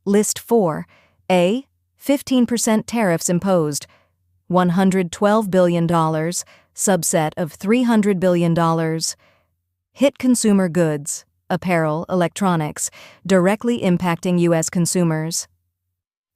List 4. A. 15% tariffs imposed. $112 billion, subset of $300 billion. Hit consumer goods, apparel, electronics, directly impacting U.S. consumers.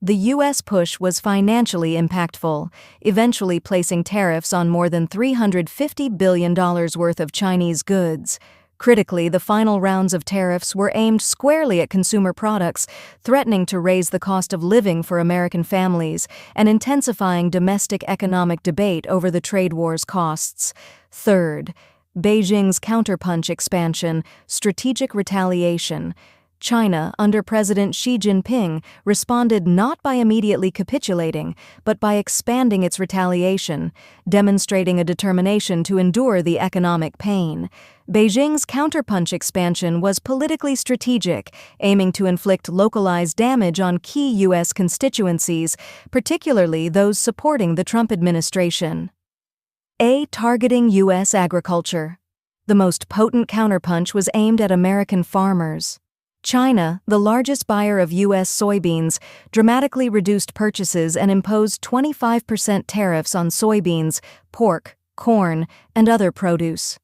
The U.S. push was financially impactful, eventually placing tariffs on more than $350 billion worth of Chinese goods. Critically, the final rounds of tariffs were aimed squarely at consumer products, threatening to raise the cost of living for American families and intensifying domestic economic debate over the trade war's costs. Third, Beijing's counterpunch expansion, strategic retaliation. China, under President Xi Jinping, responded not by immediately capitulating, but by expanding its retaliation, demonstrating a determination to endure the economic pain. Beijing's counterpunch expansion was politically strategic, aiming to inflict localized damage on key U.S. constituencies, particularly those supporting the Trump administration. A. Targeting U.S. agriculture. The most potent counterpunch was aimed at American farmers. China, the largest buyer of U.S. soybeans, dramatically reduced purchases and imposed 25% tariffs on soybeans, pork, corn, and other produce.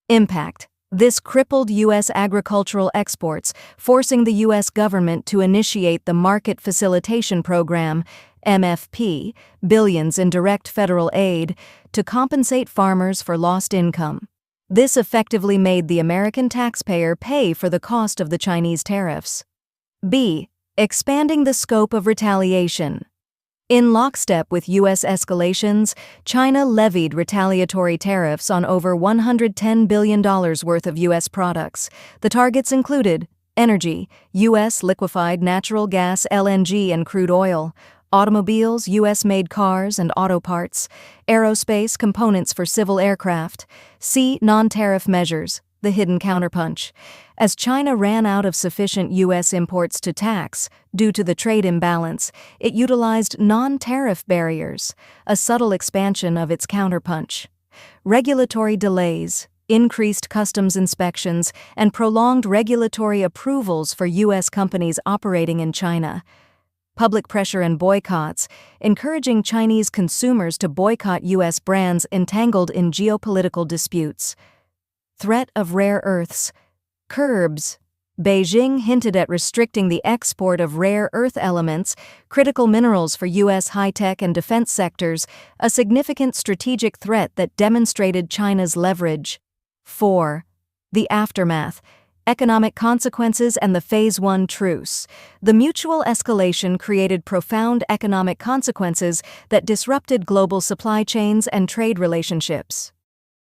Impact: this crippled U.S. agricultural exports, forcing the U.S. government to initiate the Market Facilitation Program, MFP, billions in direct federal aid, to compensate farmers for lost income. This effectively made the American taxpayer pay for the cost of the Chinese tariffs. B. Expanding the scope of retaliation. In lockstep with U.S. escalations, China levied retaliatory tariffs on over $110 billion worth of U.S. products. The targets included energy, U.S. liquefied natural gas (LNG) and crude oil, automobiles, U.S.-made cars and auto parts, aerospace components for civil aircraft. C. Non-tariff measures, the hidden counterpunch. As China ran out of sufficient U.S. imports to tax, due to the trade imbalance, it utilized non-tariff barriers, a subtle expansion of its counterpunch. Regulatory delays, increased customs inspections, and prolonged regulatory approvals for U.S. companies operating in China. Public pressure and boycotts, encouraging Chinese consumers to boycott U.S. brands entangled in geopolitical disputes. Threat of rare earths. Curbs. Beijing hinted at restricting the export of rare earth elements, critical minerals for U.S. high-tech and defense sectors, a significant strategic threat that demonstrated China's leverage. 4. The aftermath. Economic consequences and the Phase 1 truce. The mutual escalation created profound economic consequences that disrupted global supply chains and trade relationships.